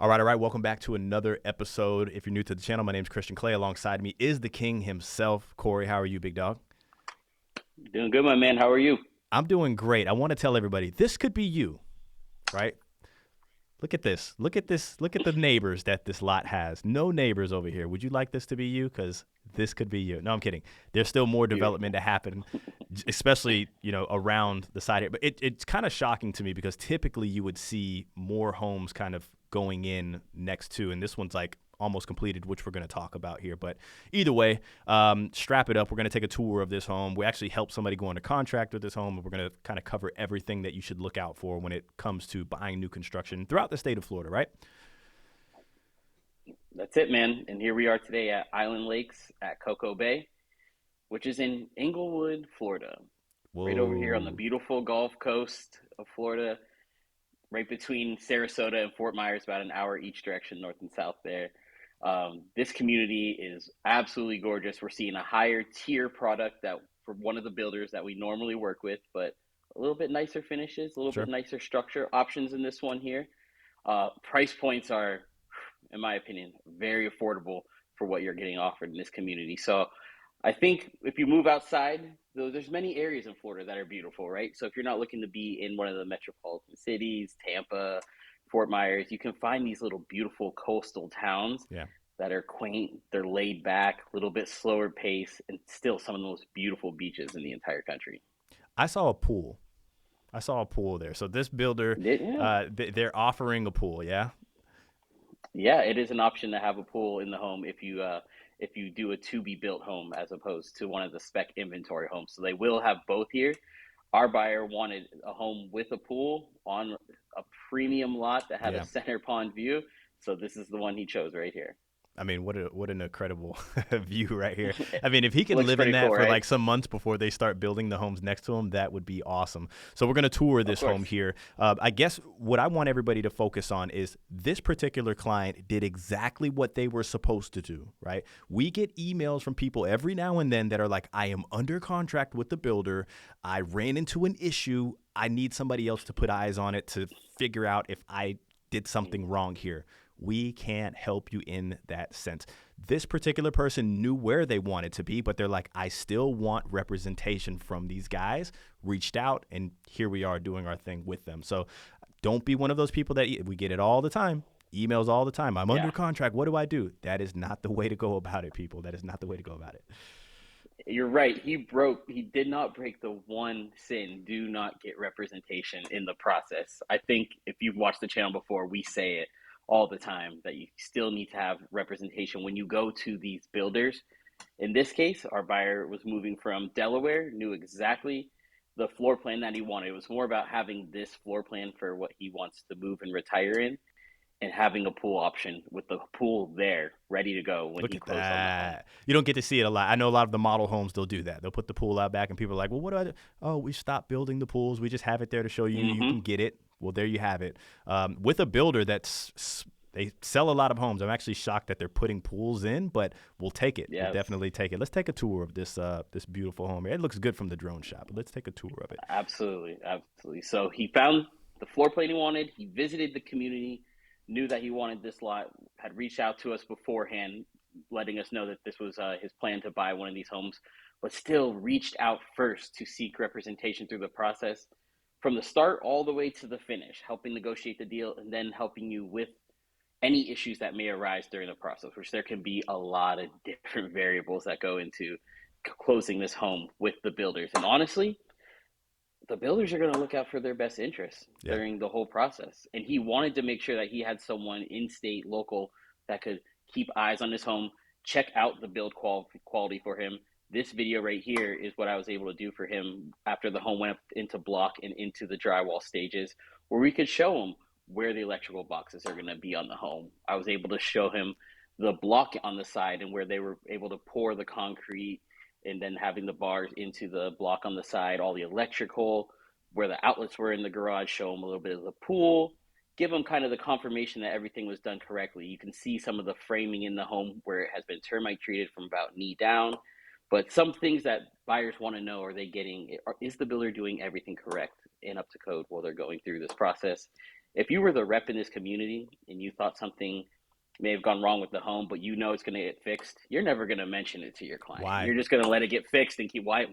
All right, all right. Welcome back to another episode. If you're new to the channel, my name is Christian Clay. Alongside me is the king himself, Corey. How are you, big dog? Doing good, my man. How are you? I'm doing great. I want to tell everybody this could be you, right? Look at this. Look at this. Look at the neighbors that this lot has. No neighbors over here. Would you like this to be you? Because this could be you. No, I'm kidding. There's still more development Beautiful. to happen, especially around the side here. But it's kind of shocking to me because typically you would see more homes kind of going in next to, and this one's like almost completed, which we're going to talk about here. But either way, strap it up. We're going to take a tour of this home. We actually helped somebody go into contract with this home, and we're going to kind of cover everything that you should look out for when it comes to buying new construction throughout the state of Florida, right? That's it, man. And here we are today at Island Lakes at CocoBay, which is in Englewood, Florida. Right over here on the Whoa. beautiful Gulf Coast of Florida, right between Sarasota and Fort Myers, about an hour each direction, north and south there. This community is absolutely gorgeous. We're seeing a higher tier product that for one of the builders that we normally work with, but a little bit nicer finishes, a little bit Sure. nicer structure options in this one here. Price points are, in my opinion, very affordable for what you're getting offered in this community. So I think if you move outside, though, there's many areas in Florida that are beautiful, right? So if you're not looking to be in one of the metropolitan cities, Tampa, Fort Myers, you can find these little beautiful coastal towns Yeah. that are quaint, they're laid back, a little bit slower pace, and still some of the most beautiful beaches in the entire country. I saw a pool. I saw a pool there. So this builder, Yeah, they're offering a pool. Yeah. yeah, it is an option to have a pool in the home if you do a to be built home as opposed to one of the spec inventory homes. So they will have both here. Our buyer wanted a home with a pool on a premium lot that had a Yeah. center pond view. So this is the one he chose right here. I mean, what an incredible view right here. I mean, if he can Looks live in pretty cool, that for right? like some months before they start building the homes next to him, that would be awesome. So we're gonna tour Of this home course. here. I guess what I want everybody to focus on is this particular client did exactly what they were supposed to do. Right? We get emails from people every now and then that are like, "I am under contract with the builder. I ran into an issue. I need somebody else to put eyes on it to figure out if I did something wrong here." We can't help you in that sense. This particular person knew where they wanted to be, but they're like, I still want representation from these guys. Reached out, and here we are doing our thing with them. So don't be one of those people that we get it all the time. Emails all the time. I'm under Yeah. contract. What do I do? That is not the way to go about it, people. That is not the way to go about it. You're right. He did not break the one sin. Do not get representation in the process. I think if you've watched the channel before, we say it all the time that you still need to have representation when you go to these builders. In this case, our buyer was moving from Delaware, knew exactly the floor plan that he wanted. It was more about having this floor plan for what he wants to move and retire in and having a pool option with the pool there ready to go when Look he at closed on the home. that. You don't get to see it a lot. I know a lot of the model homes, they'll do that. They'll put the pool out back, and people are like, well, what do I do? Oh, we stopped building the pools. We just have it there to show you. You can Mm-hmm. get it. Well, there you have it. With a builder they sell a lot of homes. I'm actually shocked that they're putting pools in, but we'll take it. We'll Yes. definitely take it. Let's take a tour of this beautiful home. It looks good from the drone shot, but let's take a tour of it. Absolutely, absolutely. So he found the floor plan he wanted. He visited the community, knew that he wanted this lot, had reached out to us beforehand, letting us know that this was his plan to buy one of these homes, but still reached out first to seek representation through the process from the start all the way to the finish, helping negotiate the deal and then helping you with any issues that may arise during the process, which there can be a lot of different variables that go into closing this home with the builders. And honestly, the builders are going to look out for their best interests Yeah. during the whole process. And he wanted to make sure that he had someone in state, local, that could keep eyes on his home, check out the build quality for him. This video right here is what I was able to do for him after the home went up into block and into the drywall stages, where we could show him where the electrical boxes are going to be on the home. I was able to show him the block on the side and where they were able to pour the concrete and then having the bars into the block on the side, all the electrical, where the outlets were in the garage, show them a little bit of the pool, give them kind of the confirmation that everything was done correctly. You can see some of the framing in the home where it has been termite treated from about knee down. But some things that buyers want to know, are they getting, is the builder doing everything correct and up to code while they're going through this process? if you were the rep in this community and you thought something may have gone wrong with the home, but you know it's going to get fixed, you're never going to mention it to your client. Why? You're just going to let it get fixed and keep why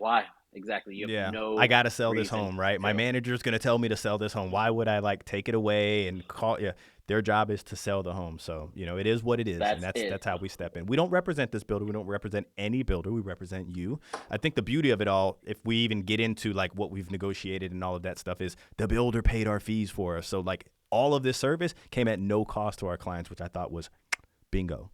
exactly. You have Yeah, I no got to sell this reason home, right? My to. manager's going to tell me to sell this home. Why would I like take it away and call? Yeah, their job is to sell the home. So, it is what it is. And That's that's it. that's how we step in. We don't represent this builder. We don't represent any builder. We represent you. I think the beauty of it all, if we even get into like what we've negotiated and all of that stuff, is the builder paid our fees for us. So like all of this service came at no cost to our clients, which I thought was bingo.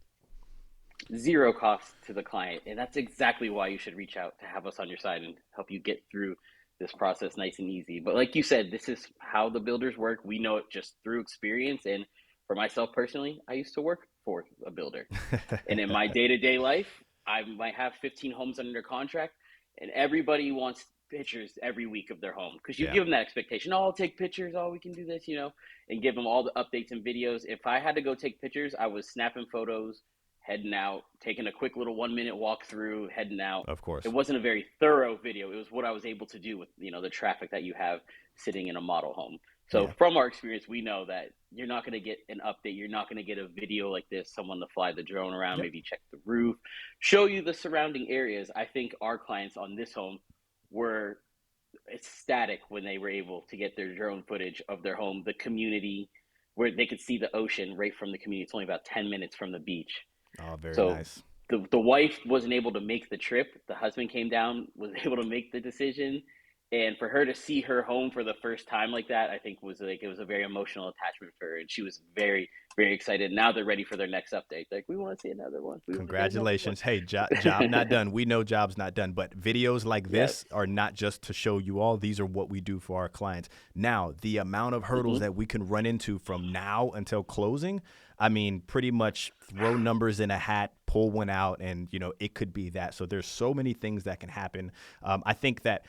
Zero cost to the client. And that's exactly why you should reach out to have us on your side and help you get through this process nice and easy. But like you said, this is how the builders work. We know it just through experience. And for myself personally, I used to work for a builder. And in my day to day life, I might have 15 homes under contract, and everybody wants pictures every week of their home because you Yeah, give them that expectation. Oh, I'll take pictures. Oh, we can do this, and give them all the updates and videos. If I had to go take pictures, I was snapping photos, heading out, taking a quick little 1 minute walk through, heading out. of It course. wasn't a very thorough video. It was what I was able to do with the traffic that you have sitting in a model home. So Yeah. from our experience, we know that you're not going to get an update. You're not going to get a video like this, someone to fly the drone around, Yep. maybe check the roof, show you the surrounding areas. I think our clients on this home were ecstatic when they were able to get their drone footage of their home, the community, where they could see the ocean right from the community. It's only about 10 minutes from the beach. Oh, very So nice. the wife wasn't able to make the trip. The husband came down, was able to make the decision. And for her to see her home for the first time like that, I think was like it was a very emotional attachment for her. And she was very, very excited. Now they're ready for their next update. Like, we want to see another one. We want to get another Congratulations. Hey, job not done. We know job's not done, but videos like Yes. this are not just to show you all. These are what we do for our clients. Now, the amount of hurdles that we can run into from now until closing, I mean, pretty much throw numbers in a hat, pull one out, and, it could be that. So there's so many things that can happen. I think that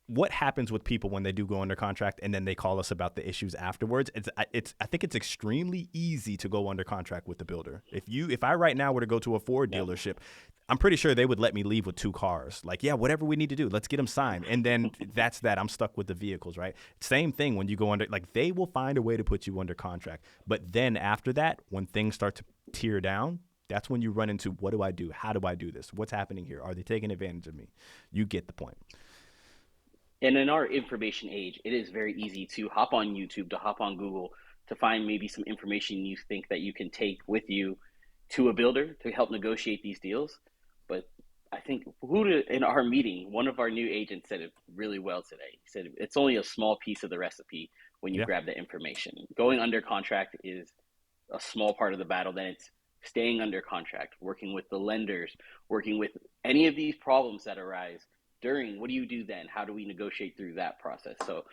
what happens with people when they do go under contract and then they call us about the issues afterwards, I think it's extremely easy to go under contract with the builder. If I right now were to go to a Ford Yep. dealership, I'm pretty sure they would let me leave with 2 cars. Like, yeah, whatever we need to do, let's get them signed. And then that's that. I'm stuck with the vehicles, right? Same thing when you go under, like they will find a way to put you under contract. But then after that, when things start to tear down, that's when you run into, what do I do? How do I do this? What's happening here? Are they taking advantage of me? You get the point. And in our information age, it is very easy to hop on YouTube, to hop on Google, to find maybe some information you think that you can take with you to a builder to help negotiate these deals. But I think in our meeting, one of our new agents said it really well today. He said it's only a small piece of the recipe when you Yeah. grab the information. Going under contract is a small part of the battle. Then it's staying under contract, working with the lenders, working with any of these problems that arise during. What do you do then? How do we negotiate through that process? So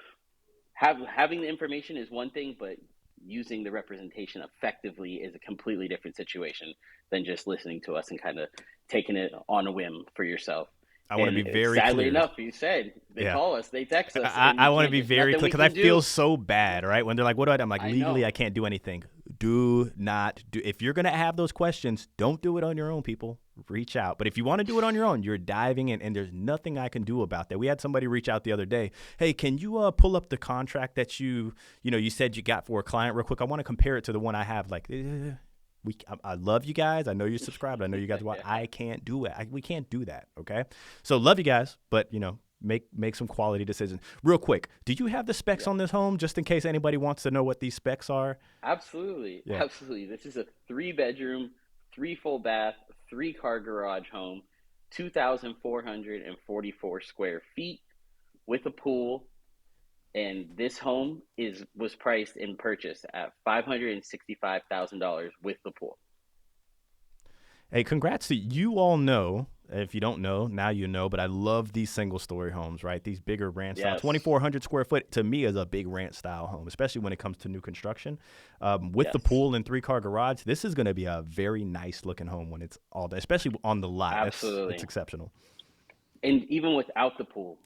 having the information is one thing, but using the representation effectively is a completely different situation than just listening to us and kind of taking it on a whim for yourself. I want to And be very sadly clear. enough, you said they Yeah. call us, they text us, I, and I you want to can't be just very nothing clear we because I can feel do. so bad, right? When they're like, what do I do? I'm like, I legally, know. I can't do anything. Do not do. If you're going to have those questions, don't do it on your own, people. Reach out. But if you want to do it on your own, you're diving in, and there's nothing I can do about that. We had somebody reach out the other day. Hey, can you pull up the contract that you said you got for a client real quick? I want to compare it to the one I have. Like, I love you guys. I know you're subscribed. I know you guys watch. I can't do it. We can't do that. Okay. So love you guys, but make some quality decisions. Real quick, do you have the specs Yeah, on this home just in case anybody wants to know what these specs are? absolutely. Yeah. Absolutely. This is a 3 bedroom, three full bath, 3 car garage home, 2,444 square feet with a pool. And this home was priced and purchased at $565,000 with the pool. Hey, congrats to you. All know, if you don't know, now you know, but I love these single story homes, right? These bigger ranch style, Yes. 2,400 square foot to me is a big ranch style home, especially when it comes to new construction. With the Yes. pool and 3 car garage, this is going to be a very nice looking home when it's all done, especially on the lot. That's Absolutely. exceptional. And even without the pool,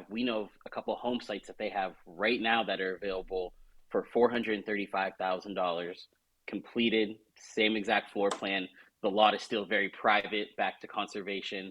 we know of a couple of home sites that they have right now that are available for $435,000 completed, same exact floor plan. The lot is still very private, back to conservation,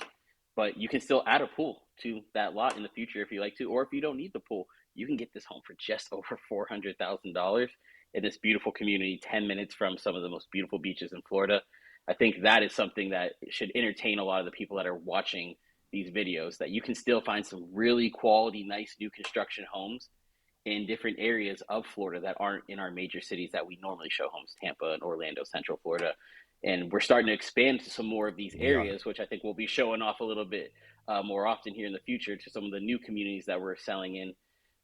but you can still add a pool to that lot in the future if you like to, or if you don't need the pool, you can get this home for just over $400,000. in this beautiful community, 10 minutes from some of the most beautiful beaches in Florida. I think that is something that should entertain a lot of the people that are watching these videos, that you can still find some really quality, nice new construction homes in different areas of Florida that aren't in our major cities that we normally show homes, Tampa and Orlando, Central Florida. And we're starting to expand to some more of these We are. areas, which I think we'll be showing off a little bit more often here in the future to some of the new communities that we're selling in.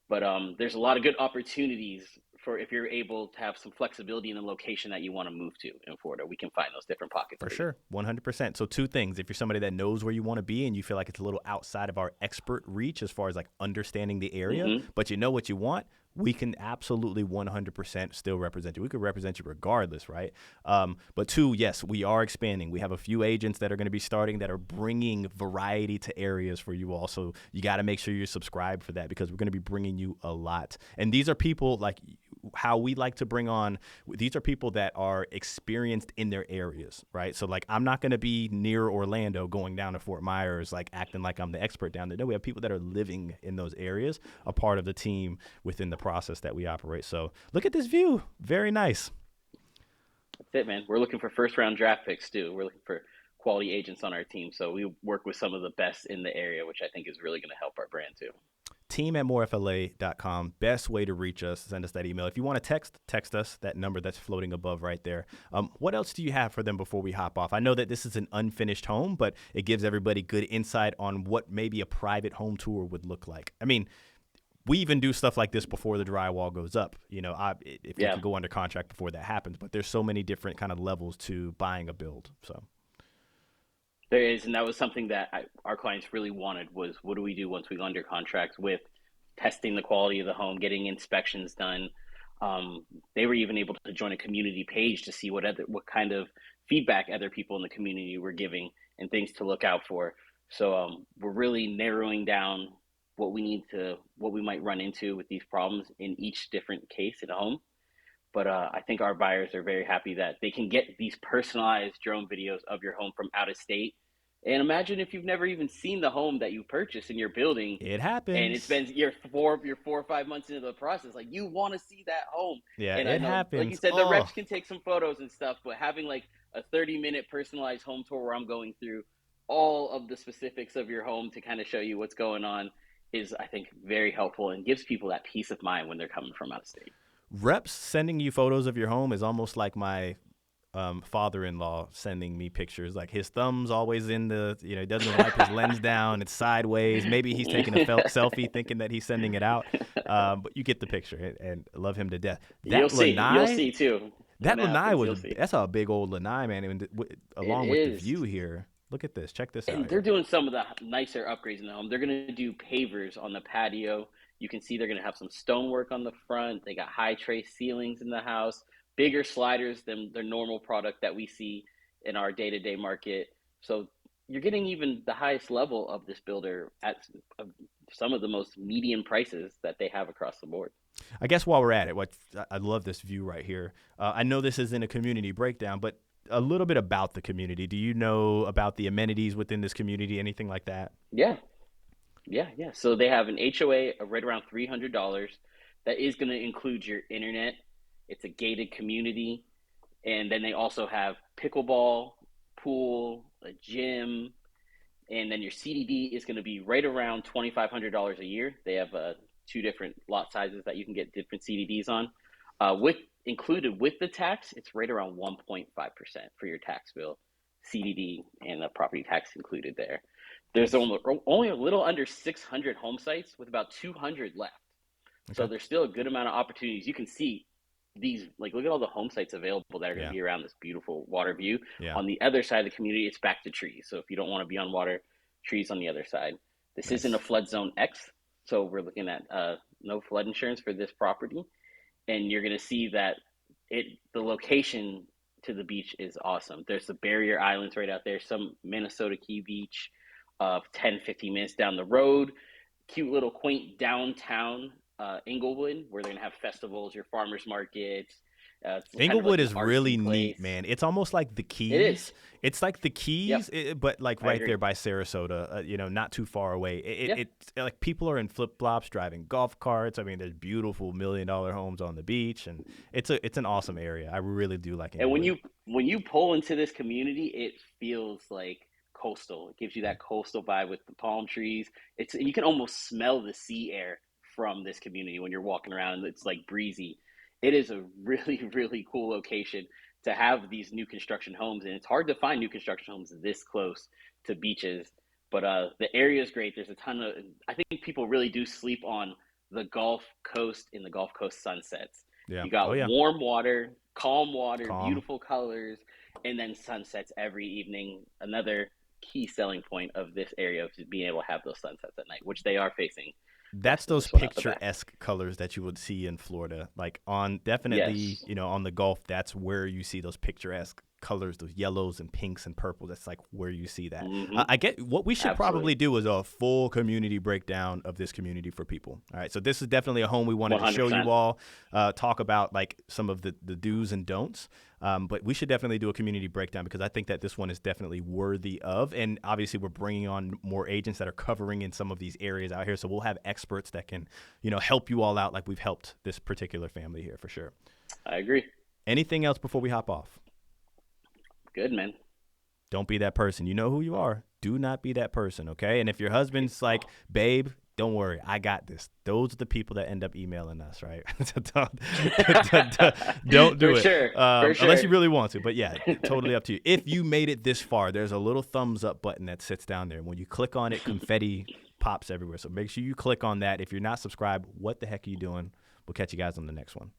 But there's a lot of good opportunities for if you're able to have some flexibility in the location that you want to move to in Florida. We can find those different pockets For for you. sure, 100%. So two things: if you're somebody that knows where you want to be and you feel like it's a little outside of our expert reach as far as like understanding the area, Mm-hmm. but you know what you want, we can absolutely 100% still represent you. We could represent you regardless, right? But two, yes, we are expanding. We have a few agents that are going to be starting that are bringing variety to areas for you all. So you got to make sure you're subscribed for that, because we're going to be bringing you a lot. And these are people like how we like to bring on. These are people that are experienced in their areas, right? So like, I'm not going to be near Orlando going down to Fort Myers, like acting like I'm the expert down there. No, we have people that are living in those areas, a part of the team within the process that we operate. So look at this view. Very nice. That's it, man. We're looking for first round draft picks too. We're looking for quality agents on our team. So we work with some of the best in the area, which I think is really going to help our brand too. Team@morefla.com. Best way to reach us. Send us that email. If you want to text us that number that's floating above right there. What else do you have for them before we hop off? I know that this is an unfinished home, but it gives everybody good insight on what maybe a private home tour would look like. I mean, we even do stuff like this before the drywall goes up. You know, if we Yeah, can go under contract before that happens, but there's so many different kind of levels to buying a build. So there is, and that was something that our clients really wanted was what do we do once we go under contract with testing the quality of the home, getting inspections done. They were even able to join a community page to see what kind of feedback other people in the community were giving and things to look out for. So we're really narrowing down what we might run into with these problems in each different case in a home. But I think our buyers are very happy that they can get these personalized drone videos of your home from out of state. And imagine if you've never even seen the home that you purchased in your building, it and it's happens. been you're 4 or 5 months into the process. Like you want to see that home, Yeah, and I it know, like you happens. said, the Oh, reps can take some photos and stuff, but having like a 30-minute personalized home tour where I'm going through all of the specifics of your home to kind of show you what's going on is, I think, very helpful and gives people that peace of mind when they're coming from out of state. reps sending you photos of your home is almost like my father-in-law sending me pictures. Like his thumb's always in the, he doesn't wipe his lens down. It's sideways. Maybe he's taking a selfie thinking that he's sending it out. But you get the picture, and love him to death. You'll That see. You'll lanai, see too that when it lanai happens. was, You'll see. that's a big old lanai, man. And It along with the is. view here, look at this. Check this out And they're here. doing some of the nicer upgrades in the home. They're going to do pavers on the patio. You can see they're going to have some stonework on the front. They got high tray ceilings in the house, bigger sliders than their normal product that we see in our day-to-day market. So you're getting even the highest level of this builder at some of the most median prices that they have across the board. I guess while we're at it, I love this view right here. I know this isn't a community breakdown, but a little bit about the community. Do you know about the amenities within this community, anything like that? Yeah, yeah. So they have an HOA of right around $300. That is going to include your internet. It's a gated community. And then they also have pickleball, pool, a gym, and then your CDD is going to be right around $2,500 a year. They have two different lot sizes that you can get different CDDs on. With included with the tax, it's right around 1.5% for your tax bill, CDD and the property tax included there. There's Nice. only a little under 600 home sites with about 200 left. So Okay. there's still a good amount of opportunities. You can see these, like, look at all the home sites available that are going to Yeah. be around this beautiful water view. Yeah. On the other side of the community, it's back to trees. So if you don't want to be on water, trees on the other side. This isn't a Nice. flood zone X, so we're looking at no flood insurance for this property. And you're going to see that the location to the beach is awesome. There's the barrier islands right out there, some Minnesota Key Beach, 10, 15 minutes down the road. Cute little quaint downtown Englewood, where they're going to have festivals, your farmers markets, It's kind of like Englewood an is really artsy neat, place. man. It's almost like the It is. Keys. It's like the Yep, Keys, but like I right agree. there by Sarasota, not too far away. Yeah, It's like people are in flip flops driving golf carts. I mean, there's beautiful $1 million homes on the beach, and it's an awesome area. I really do like and Englewood. when you pull into this community, it feels like coastal. It gives you that coastal vibe with the palm trees. It's you can almost smell the sea air from this community when you're walking around, and it's like breezy. It is a really really cool location to have these new construction homes, and it's hard to find new construction homes this close to beaches. But the area is great. There's a ton of. I think people really do sleep on the Gulf Coast in the Gulf Coast sunsets. Yeah. You Oh got yeah. warm water, Calm. beautiful colors, and then sunsets every evening. Another key selling point of this area of being able to have those sunsets at night, which they are facing That's those this one out the back. picturesque colors that you would see in Florida. Like on Yes. definitely, on the Gulf, that's where you see those picturesque colors, those yellows and pinks and purples. That's like where you see that. Mm-hmm. I get what we should probably Absolutely. do is a full community breakdown of this community for people. All right. So this is definitely a home we wanted to show you 100%. all, talk about like some of the do's and don'ts. But we should definitely do a community breakdown because I think that this one is definitely worthy of. And obviously, we're bringing on more agents that are covering in some of these areas out here. So we'll have experts that can, help you all out like we've helped this particular family here for sure. I agree. Anything else before we hop off? Good, man. Don't be that person. You know who you are. Do not be that person, okay? And if your husband's like, babe, don't worry, I got this. Those are the people that end up emailing us, right? Don't do For it. sure. For sure. Unless you really want to. But yeah, totally up to you. If you made it this far, there's a little thumbs up button that sits down there. When you click on it, confetti pops everywhere. So make sure you click on that. If you're not subscribed, what the heck are you doing? We'll catch you guys on the next one.